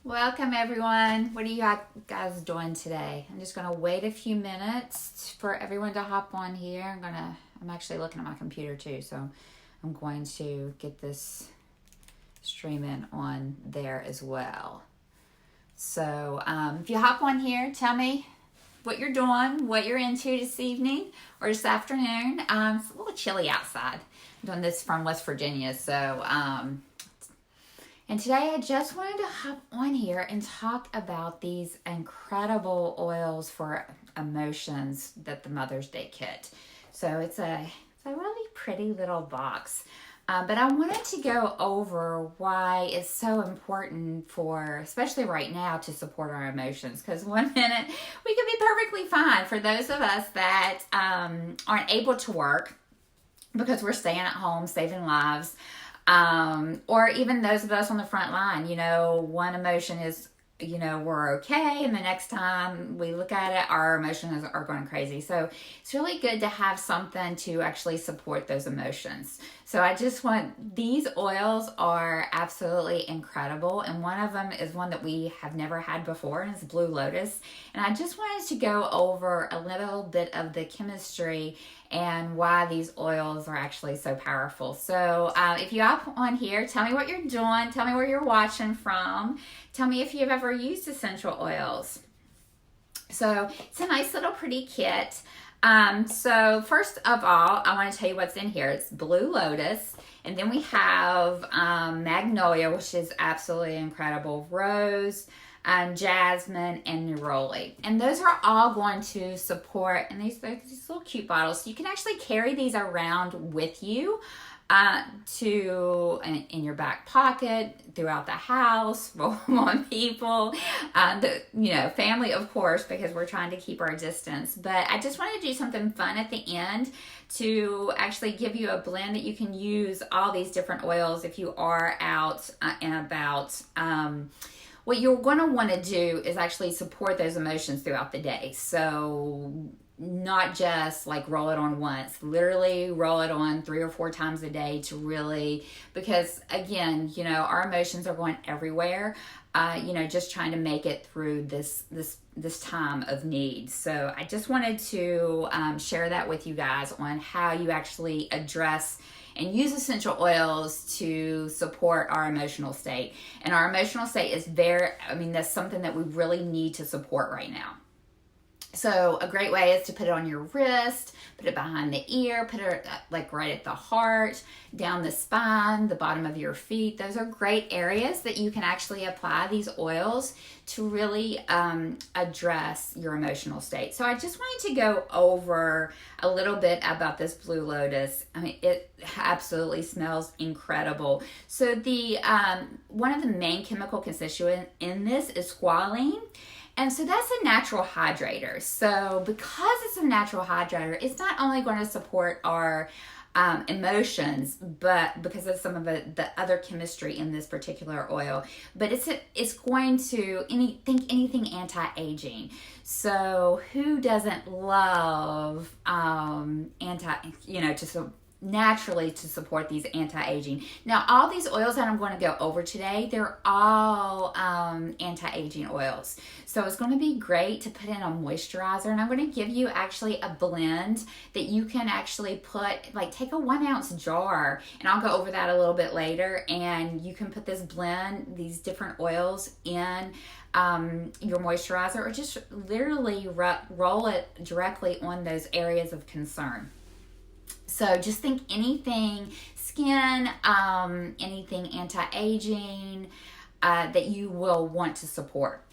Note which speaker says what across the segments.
Speaker 1: Welcome everyone. What are you guys doing today? I'm just gonna wait a few minutes for everyone to hop on here. I'm actually looking at my computer too, so I'm going to get this streaming on there as well. So if you hop on here, tell me what you're doing, what you're into this evening or this afternoon. It's a little chilly outside. I'm doing this from West Virginia, so and today I just wanted to hop on here and talk about these incredible oils for emotions that the Mother's Day kit. So it's a really pretty little box. But I wanted to go over why it's so important for, especially right now, to support our emotions. Because one minute we could be perfectly fine for those of us that aren't able to work because we're staying at home, saving lives. Or even those of us on the front line, one emotion is, we're okay. And the next time we look at it, our emotions are going crazy. So it's really good to have something to actually support those emotions. So these oils are absolutely incredible. And one of them is one that we have never had before, and it's Blue Lotus. And I just wanted to go over a little bit of the chemistry and why these oils are actually so powerful. So if you hop on here, tell me what you're doing. Tell me where you're watching from. Tell me if you've ever used essential oils. So it's a nice little pretty kit. So first of all, I want to tell you what's in here. It's Blue Lotus. And then we have Magnolia, which is absolutely incredible. Rose, Jasmine, and Neroli. And those are all going to support, and these little cute bottles. So you can actually carry these around with you in your back pocket, throughout the house, roll on people, family, of course, because we're trying to keep our distance. But I just wanted to do something fun at the end to actually give you a blend that you can use all these different oils if you are out and about. What you're going to want to do is actually support those emotions throughout the day. So not just like roll it on once, literally roll it on 3 or 4 times a day to really, because again, our emotions are going everywhere, just trying to make it through this time of need. So I just wanted to share that with you guys on how you actually address and use essential oils to support our emotional state. And our emotional state is that's something that we really need to support right now. So a great way is to put it on your wrist, put it behind the ear, put it like right at the heart, down the spine, the bottom of your feet. Those are great areas that you can actually apply these oils to really address your emotional state. So I just wanted to go over a little bit about this Blue Lotus. I mean, it absolutely smells incredible. So the one of the main chemical constituents in this is squalene. And so that's a natural hydrator. So because it's a natural hydrator, it's not only going to support our emotions, but because of some of the other chemistry in this particular oil, but it's going to anything anti-aging. So who doesn't love naturally to support these anti-aging. Now, all these oils that I'm going to go over today, they're all anti-aging oils. So it's going to be great to put in a moisturizer, and I'm going to give you actually a blend that you can actually take a 1 ounce jar, and I'll go over that a little bit later, and you can put this blend, these different oils in your moisturizer, or just literally roll it directly on those areas of concern. So just think anything skin, anything anti-aging that you will want to support.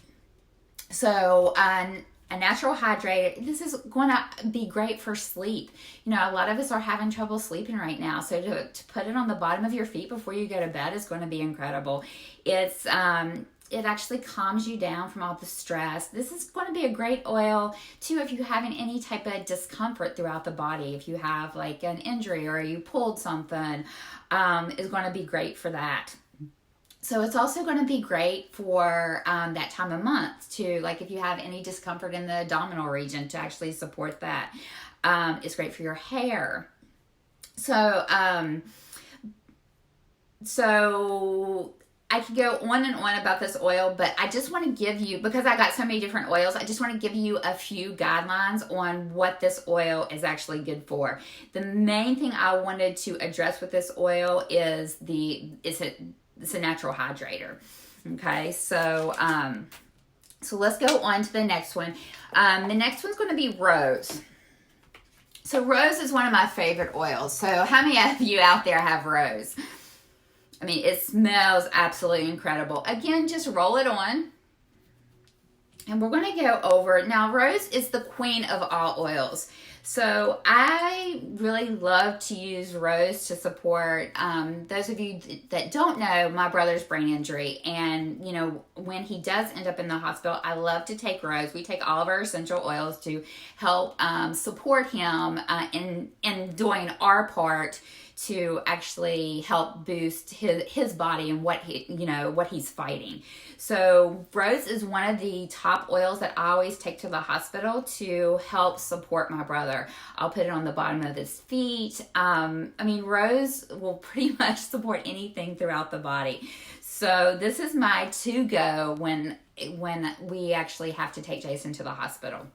Speaker 1: So a natural hydrator, this is going to be great for sleep. A lot of us are having trouble sleeping right now. So to put it on the bottom of your feet before you go to bed is going to be incredible. It actually calms you down from all the stress. This is going to be a great oil too if you're having any type of discomfort throughout the body. If you have like an injury or you pulled something, is going to be great for that. So it's also going to be great for that time of month too. Like if you have any discomfort in the abdominal region, to actually support that. It's great for your hair. So I could go on and on about this oil, but I just want to give you, because I got so many different oils, I just want to give you a few guidelines on what this oil is actually good for. The main thing I wanted to address with this oil is it's a natural hydrator. Okay, so let's go on to the next one. The next one's going to be rose. So rose is one of my favorite oils. So how many of you out there have rose? I mean, it smells absolutely incredible. Again, just roll it on. And we're going to go over, now rose is the queen of all oils. So I really love to use rose to support those of you that don't know my brother's brain injury. And, you know, when he does end up in the hospital, I love to take rose. We take all of our essential oils to help support him in doing our part to actually help boost his body and what he's fighting. So rose is one of the top oils that I always take to the hospital to help support my brother. I'll put it on the bottom of his feet. I mean, rose will pretty much support anything throughout the body. So this is my to-go when we actually have to take Jason to the hospital.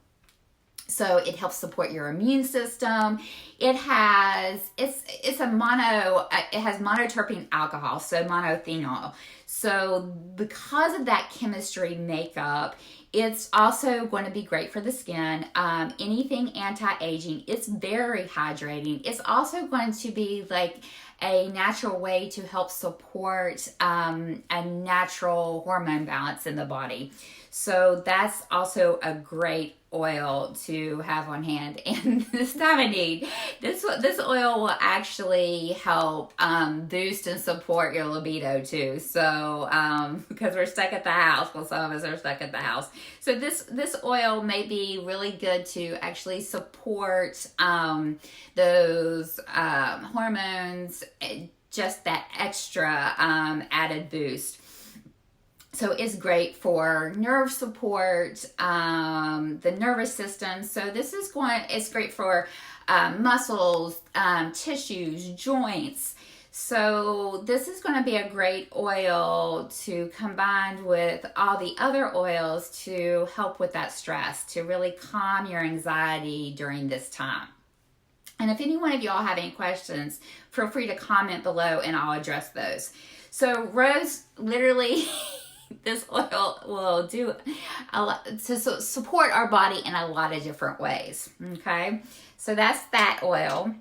Speaker 1: So it helps support your immune system. It has monoterpene alcohol, so monophenol. So because of that chemistry makeup, it's also going to be great for the skin. Anything anti-aging. It's very hydrating. It's also going to be like a natural way to help support a natural hormone balance in the body. So that's also a great oil to have on hand. And this time of need, this oil will actually help boost and support your libido too. So because we're stuck at the house, well, some of us are stuck at the house. So this oil may be really good to actually support those hormones, just that extra added boost. So it's great for nerve support, the nervous system. So it's great for muscles, tissues, joints. So this is going to be a great oil to combine with all the other oils to help with that stress, to really calm your anxiety during this time. And if any one of y'all have any questions, feel free to comment below and I'll address those. So rose, literally, this oil will do a lot to support our body in a lot of different ways. Okay, so that's that oil.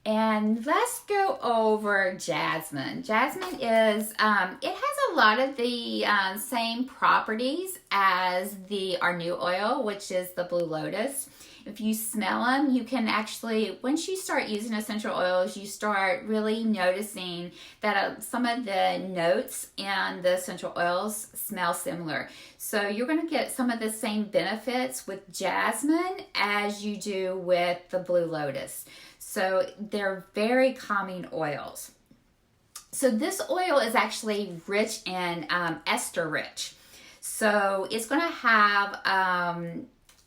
Speaker 1: And let's go over jasmine. Jasmine is, it has a lot of the same properties as our new oil, which is the Blue Lotus. If you smell them, you can actually, once you start using essential oils, you start really noticing that some of the notes in the essential oils smell similar. So you're going to get some of the same benefits with jasmine as you do with the Blue Lotus. So they're very calming oils. So this oil is actually rich in ester rich. So it's going to have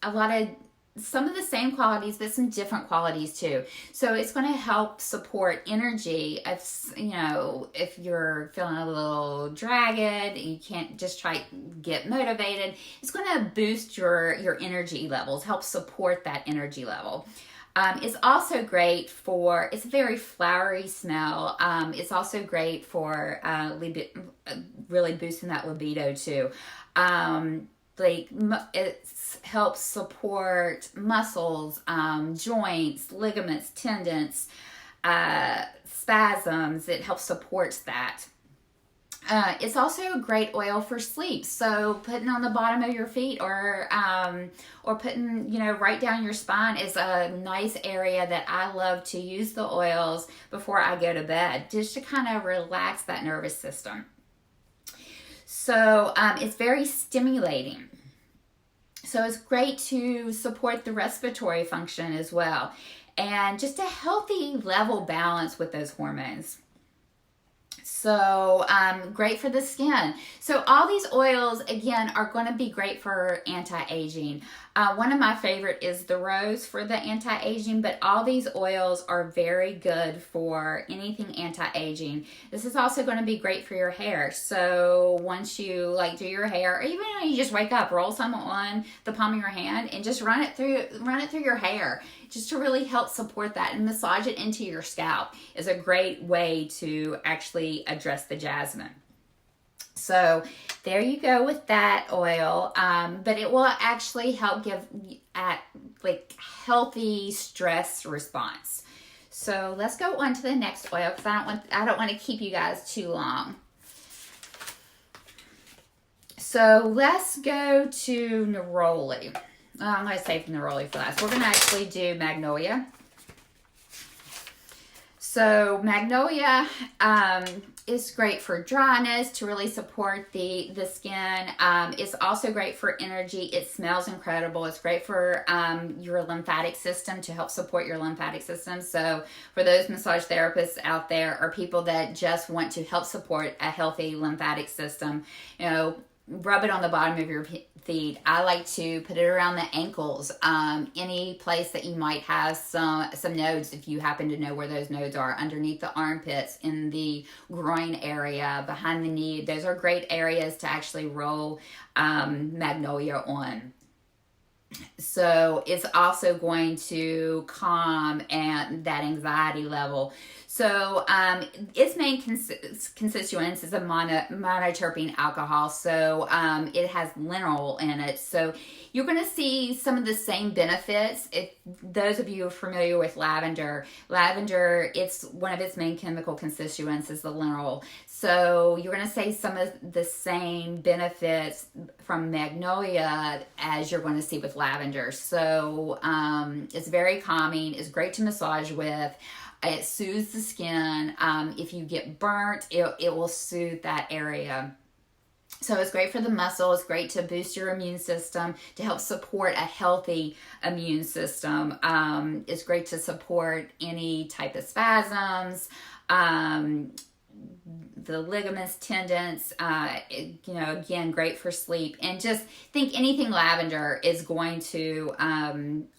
Speaker 1: a lot of some of the same qualities, but some different qualities too. So it's going to help support energy. If you're feeling a little dragged, you can't just get motivated. It's going to boost your energy levels, help support that energy level. It's also great for, it's a very flowery smell. It's also great for really boosting that libido too. It helps support muscles, joints, ligaments, tendons, spasms. It helps support that. It's also a great oil for sleep. So putting on the bottom of your feet or putting, right down your spine is a nice area that I love to use the oils before I go to bed, just to kind of relax that nervous system. So it's very stimulating. So it's great to support the respiratory function as well. And just a healthy level balance with those hormones. So great for the skin. So all these oils, again, are going to be great for anti-aging. One of my favorite is the rose for the anti-aging, but all these oils are very good for anything anti-aging. This is also going to be great for your hair. So once you like do your hair, or even when you just wake up, roll some on the palm of your hand and just run it through your hair, just to really help support that, and massage it into your scalp is a great way to actually address the jasmine. So there you go with that oil, but it will actually help give like healthy stress response. So let's go on to the next oil, because I don't want to keep you guys too long. So let's go to Neroli. I'm going to save Neroli for last. We're going to actually do Magnolia. So Magnolia is great for dryness, to really support the skin. It's also great for energy. It smells incredible. It's great for your lymphatic system, to help support your lymphatic system. So for those massage therapists out there, or people that just want to help support a healthy lymphatic system, rub it on the bottom of your feet. I like to put it around the ankles, any place that you might have some nodes, if you happen to know where those nodes are, underneath the armpits, in the groin area, behind the knee. Those are great areas to actually roll Magnolia on. So it's also going to calm and that anxiety level. So its main constituents is a monoterpene alcohol. So it has linalool in it. So you're going to see some of the same benefits. If those of you are familiar with lavender, it's one of its main chemical constituents is the linalool. So you're going to see some of the same benefits from Magnolia as you're going to see with lavender. So it's very calming. It's great to massage with. It soothes the skin. If you get burnt, it will soothe that area. So it's great for the muscle. It's great to boost your immune system, to help support a healthy immune system. It's great to support any type of spasms, the ligaments, tendons, again, great for sleep. And just think anything lavender is going to,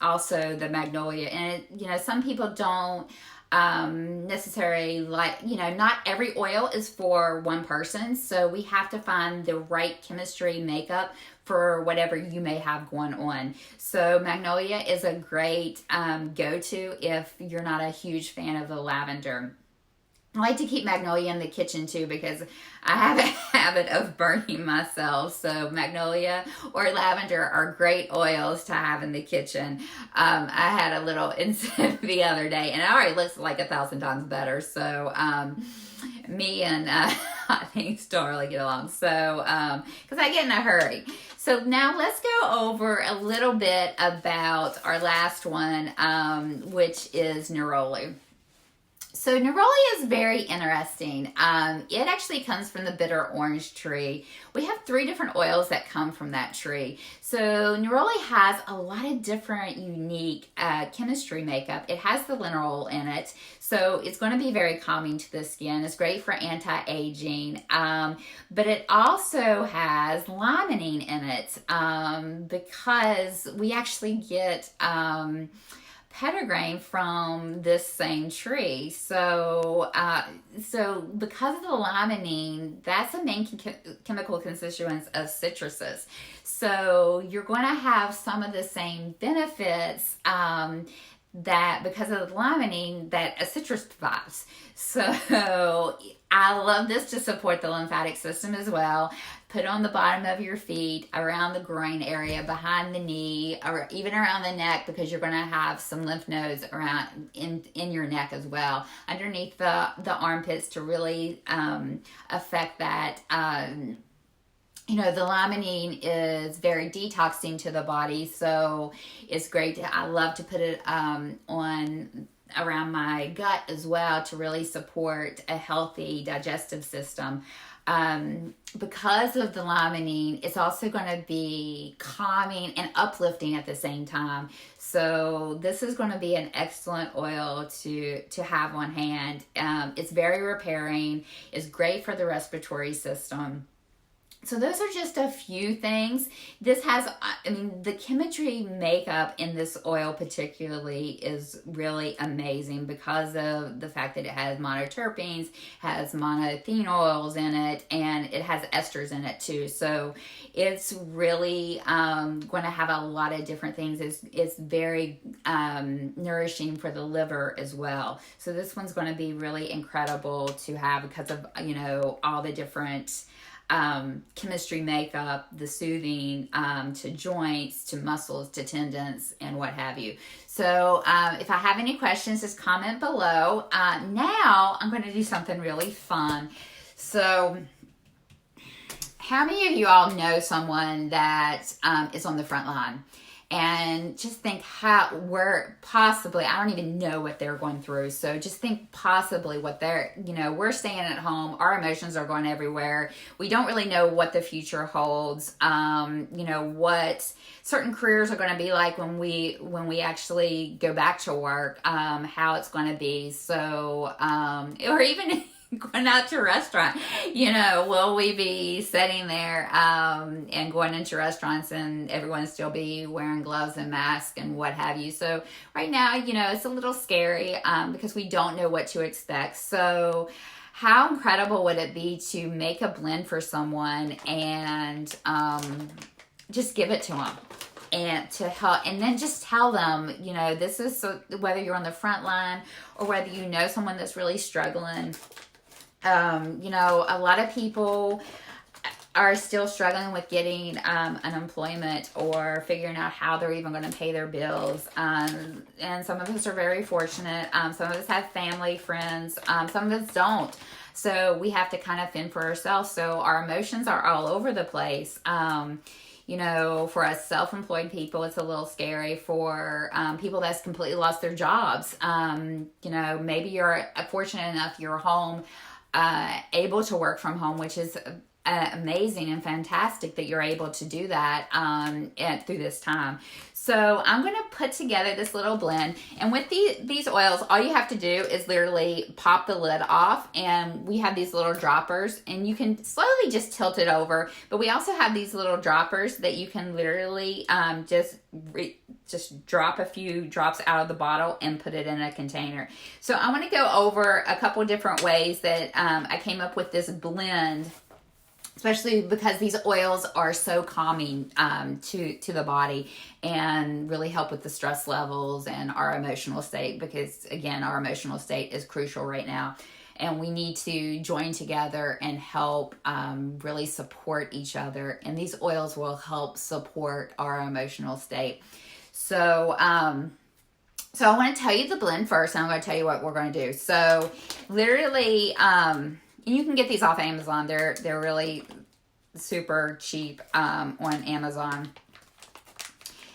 Speaker 1: also the Magnolia. And, some people don't necessarily like, not every oil is for one person. So we have to find the right chemistry makeup for whatever you may have going on. So Magnolia is a great go-to if you're not a huge fan of the lavender. I like to keep Magnolia in the kitchen too, because I have a habit of burning myself. So Magnolia or lavender are great oils to have in the kitchen. I had a little incident the other day, and it already looks like 1,000 times better. So me and I think don't really get along. So because I get in a hurry. So now let's go over a little bit about our last one, which is Neroli. So Neroli is very interesting. It actually comes from the bitter orange tree. We have 3 different oils that come from that tree. So Neroli has a lot of different unique chemistry makeup. It has the linalool in it. So it's going to be very calming to the skin. It's great for anti-aging. But it also has limonene in it, because we actually get petitgrain from this same tree. So because of the limonene, that's the main chemical constituents of citruses. So you're going to have some of the same benefits that because of the limonene that a citrus provides. So I love this to support the lymphatic system as well. Put on the bottom of your feet, around the groin area, behind the knee, or even around the neck, because you're going to have some lymph nodes around in your neck as well, underneath the armpits, to really affect that. The limonene is very detoxing to the body, so it's great. I love to put it on around my gut as well to really support a healthy digestive system. Because of the limonene, it's also going to be calming and uplifting at the same time. So this is going to be an excellent oil to have on hand. It's very repairing. It's great for the respiratory system. So those are just a few things. This has, I mean, the chemistry makeup in this oil particularly is really amazing because of the fact that it has monoterpenes, has monophenols in it, and it has esters in it too. So it's really going to have a lot of different things. It's very nourishing for the liver as well. So this one's going to be really incredible to have because of, you know, all the different chemistry makeup, the soothing to joints, to muscles, to tendons, and what have you. So if I have any questions, just comment below. Now I'm going to do something really fun. So how many of you all know someone that is on the front line? And just think where possibly, I don't even know what they're going through. So just think possibly what they're, you know, we're staying at home. Our emotions are going everywhere. We don't really know what the future holds. You know, what certain careers are going to be like when we actually go back to work, how it's going to be. So, or even going out to a restaurant, you know, will we be sitting there and going into restaurants and everyone still be wearing gloves and masks and what have you. So right now, you know, it's a little scary because we don't know what to expect. So how incredible would it be to make a blend for someone and just give it to them? And to help, and then just tell them, you know, this is so, whether you're on the front line or whether you know someone that's really struggling. You know, a lot of people are still struggling with getting unemployment or figuring out how they're even going to pay their bills. And some of us are very fortunate. Some of us have family, friends. Some of us don't. So we have to kind of fend for ourselves. So our emotions are all over the place. You know, for us self-employed people, it's a little scary. For people that's completely lost their jobs, you know, maybe you're fortunate enough you're home, able to work from home, which is amazing and fantastic that you're able to do that through this time. So I'm going to put together this little blend, and with these oils, all you have to do is literally pop the lid off, and we have these little droppers, and you can slowly just tilt it over, but we also have these little droppers that you can literally just drop a few drops out of the bottle and put it in a container. So I want to go over a couple different ways that I came up with this blend, especially because these oils are so calming to the body and really help with the stress levels and our emotional state, because again, our emotional state is crucial right now, and we need to join together and help really support each other, and these oils will help support our emotional state. So so I want to tell you the blend first, and I'm going to tell you what we're going to do. So literally, you can get these off Amazon. They're really super cheap on Amazon.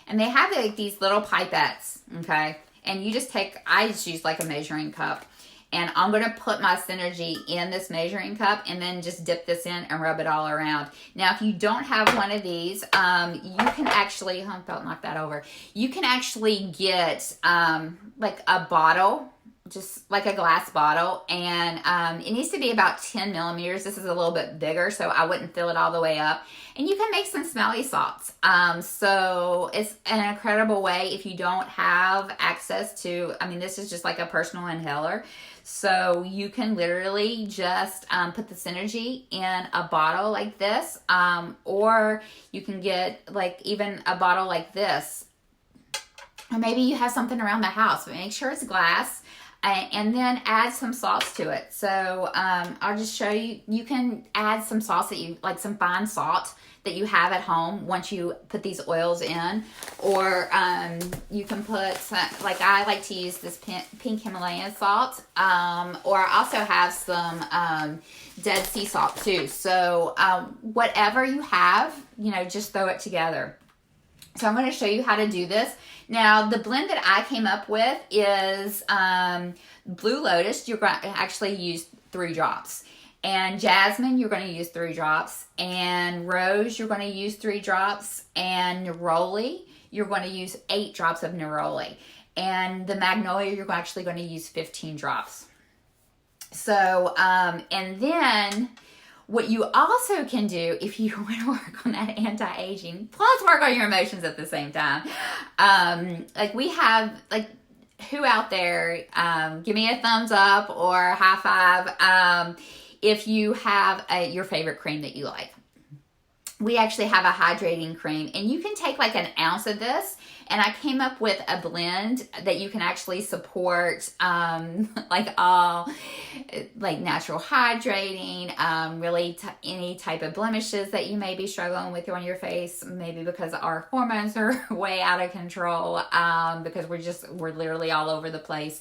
Speaker 1: And they have like these little pipettes, okay? And you just I just use like a measuring cup. And I'm going to put my Synergy in this measuring cup and then just dip this in and rub it all around. Now, if you don't have one of these, you can actually, don't knock that over. You can actually get like a bottle, just like a glass bottle, and it needs to be about 10 millimeters. This is a little bit bigger, so I wouldn't fill it all the way up. And you can make some smelly salts. So it's an incredible way if you don't have access to, I mean, this is just like a personal inhaler. So you can literally just put the Synergy in a bottle like this, or you can get like even a bottle like this. Or maybe you have something around the house, but make sure it's glass. And then add some salts to it. So I'll just show you. You can add some salts that you like, some fine salt that you have at home once you put these oils in, or you can put some, like I like to use this pink Himalayan salt, or I also have some Dead Sea salt too. So whatever you have, you know, just throw it together. So I'm going to show you how to do this. Now, the blend that I came up with is Blue Lotus. You're going to actually use 3 drops. And Jasmine, you're going to use 3 drops. And Rose, you're going to use 3 drops. And Neroli, you're going to use 8 drops of Neroli. And the Magnolia, you're actually going to use 15 drops. So, and then what you also can do if you want to work on that anti-aging, plus work on your emotions at the same time. Like we have, like, who out there, give me a thumbs up or high five if you have your favorite cream that you like. We actually have a hydrating cream, and you can take like an ounce of this, and I came up with a blend that you can actually support like all like natural hydrating, really any type of blemishes that you may be struggling with on your face, maybe because our hormones are way out of control, because we're literally all over the place.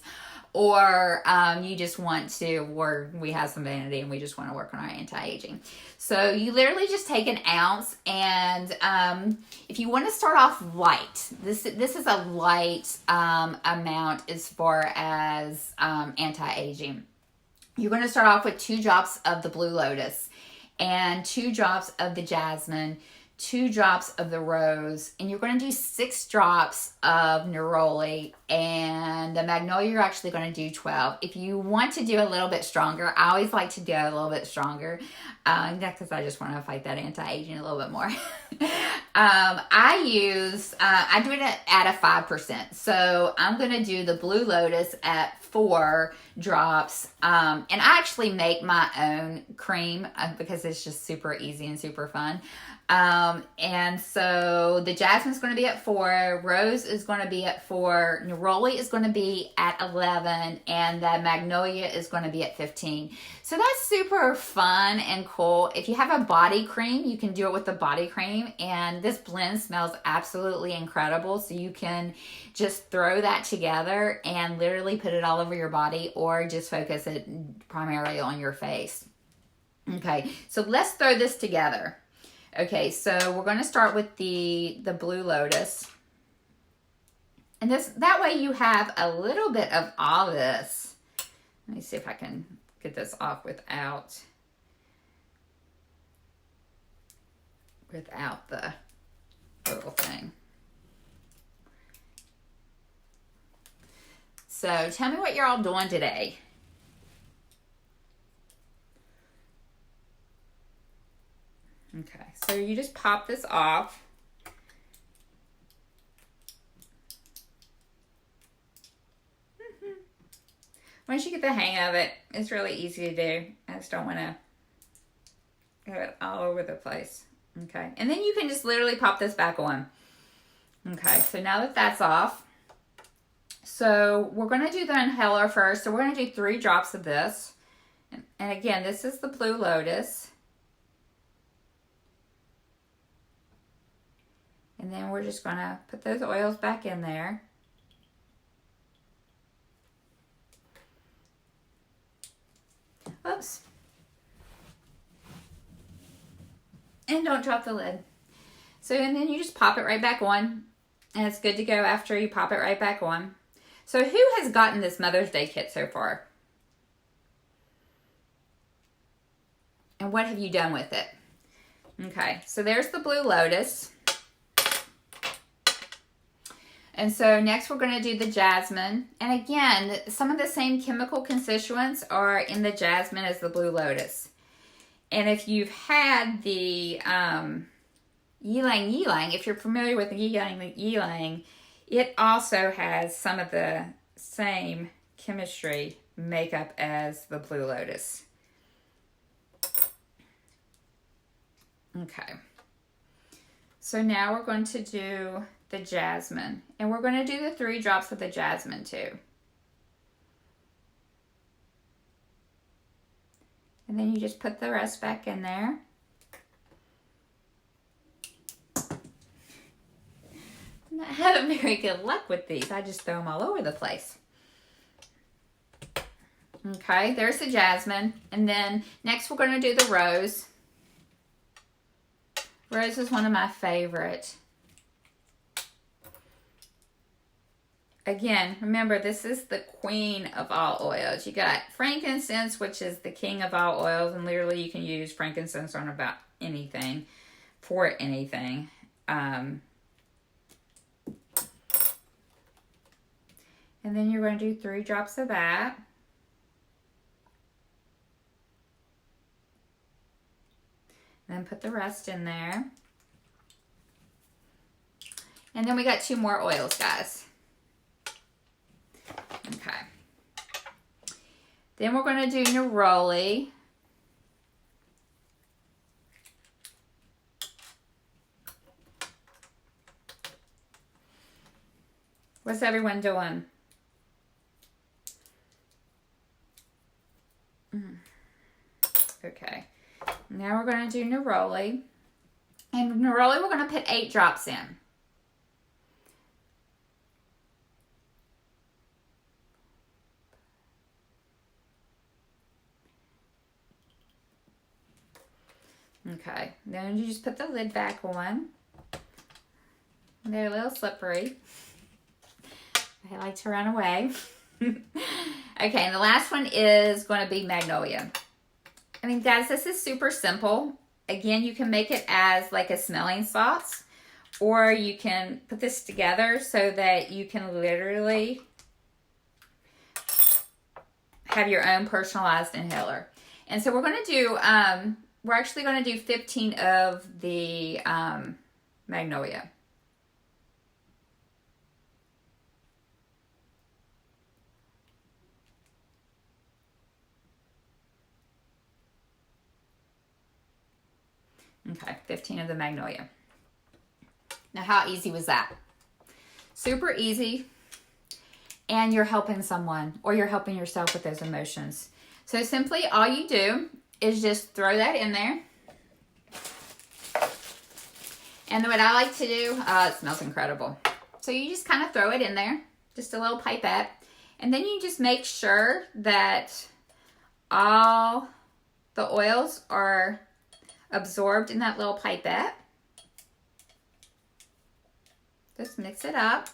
Speaker 1: Or you just want to, or we have some vanity and we just want to work on our anti-aging. So you literally just take an ounce, and if you want to start off light, this is a light amount as far as anti-aging. You're going to start off with 2 drops of the Blue Lotus and 2 drops of the Jasmine, 2 drops of the Rose, and you're going to do 6 drops of Neroli, and the Magnolia you're actually going to do 12. If you want to do a little bit stronger, I always like to do a little bit stronger, because I just want to fight that anti-aging a little bit more. I do it at a 5%. So I'm going to do the Blue Lotus at 4 drops. And I actually make my own cream because it's just super easy and super fun. And so the Jasmine's going to be at 4, Rose is going to be at 4, Neroli is going to be at 11, and the Magnolia is going to be at 15. So that's super fun and cool. If you have a body cream, you can do it with the body cream, and this blend smells absolutely incredible. So you can just throw that together and literally put it all over your body, or just focus it primarily on your face. Okay, so let's throw this together. Okay, so we're going to start with the Blue Lotus. And that way you have a little bit of all this. Let me see if I can get this off without the little thing. So tell me what you're all doing today. Okay, so you just pop this off. Once you get the hang of it, it's really easy to do. I just don't want to have it all over the place. Okay, and then you can just literally pop this back on. Okay, so now that that's off, so we're going to do the inhaler first. So we're going to do 3 drops of this. And again, this is the Blue Lotus. And then we're just going to put those oils back in there. Oops. And don't drop the lid. So, and then you just pop it right back on. And it's good to go after you pop it right back on. So who has gotten this Mother's Day kit so far? And what have you done with it? Okay, so there's the Blue Lotus. And so next we're going to do the Jasmine. And again, some of the same chemical constituents are in the Jasmine as the Blue Lotus. And if you've had the ylang ylang, if you're familiar with the ylang ylang, it also has some of the same chemistry makeup as the Blue Lotus. Okay. So now we're going to do the Jasmine. And we're going to do the 3 drops of the Jasmine too. And then you just put the rest back in there. I'm not having very good luck with these. I just throw them all over the place. Okay, there's the Jasmine. And then next we're going to do the Rose. Rose is one of my favorite again, remember, this is the queen of all oils. You got frankincense, which is the king of all oils, and literally you can use frankincense on about anything, for anything. And then you're going to do 3 drops of that. Then put the rest in there. And then we got 2 more oils, guys. Okay. Then we're going to do Neroli. What's everyone doing? Okay. Now we're going to do Neroli. And Neroli, we're going to put 8 drops in. Okay, then you just put the lid back on. They're a little slippery. I like to run away. Okay, and the last one is going to be Magnolia. I mean, guys, this is super simple. Again, you can make it as like a smelling salts, or you can put this together so that you can literally have your own personalized inhaler. And so we're going to do... we're actually going to do 15 of the Magnolia. Okay, 15 of the Magnolia. Now, how easy was that? Super easy. And you're helping someone, or you're helping yourself with those emotions. So simply all you do is just throw that in there. And what I like to do, it smells incredible. So you just kind of throw it in there, just a little pipette. And then you just make sure that all the oils are absorbed in that little pipette. Just mix it up.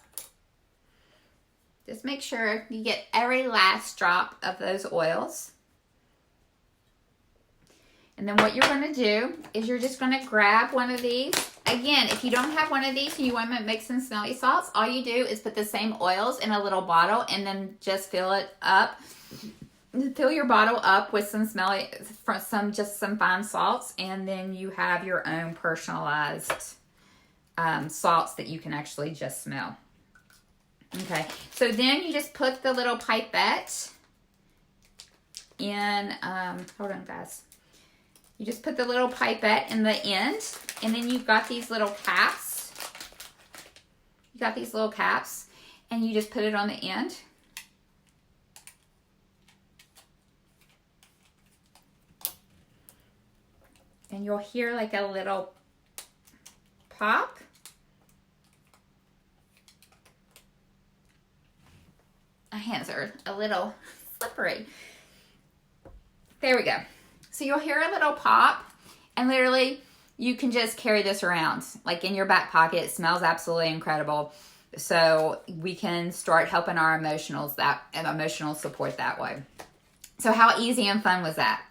Speaker 1: Just make sure you get every last drop of those oils. And then what you're going to do is you're just going to grab one of these. Again, if you don't have one of these and you want to make some smelly salts, all you do is put the same oils in a little bottle and then just fill it up. Fill your bottle up with some smelly, just some fine salts, and then you have your own personalized salts that you can actually just smell. Okay, so then you just put the little pipette in, hold on guys. You just put the little pipette in the end, and then you've got these little caps. You got these little caps, and you just put it on the end. And you'll hear like a little pop. My hands are a little slippery. There we go. So you'll hear a little pop, and literally you can just carry this around like in your back pocket. It smells absolutely incredible. So we can start helping our emotional support that way. So how easy and fun was that?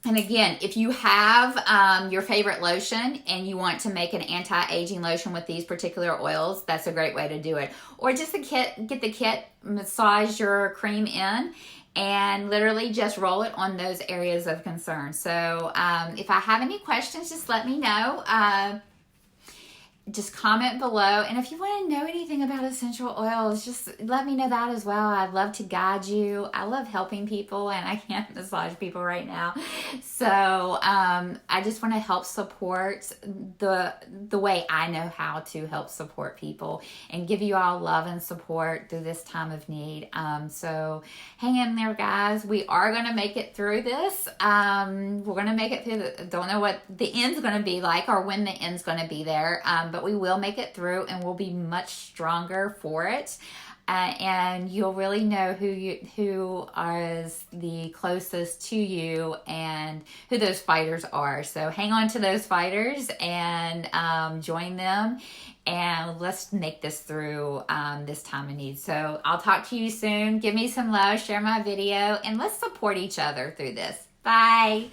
Speaker 1: And again, if you have your favorite lotion and you want to make an anti-aging lotion with these particular oils, that's a great way to do it. Or just get the kit, massage your cream in, and literally just roll it on those areas of concern. So if I have any questions, just let me know. Just comment below. And if you want to know anything about essential oils, just let me know that as well. I'd love to guide you. I love helping people, and I can't massage people right now. So I just want to help support the way I know how to help support people and give you all love and support through this time of need. So hang in there, guys. We are going to make it through this. We're going to make it through. Don't know what the end's going to be like or when the end's going to be there. But we will make it through, and we'll be much stronger for it. and you'll really know who is the closest to you and who those fighters are. So hang on to those fighters and join them, and let's make this through this time of need. So I'll talk to you soon. Give me some love, share my video, and let's support each other through this. Bye.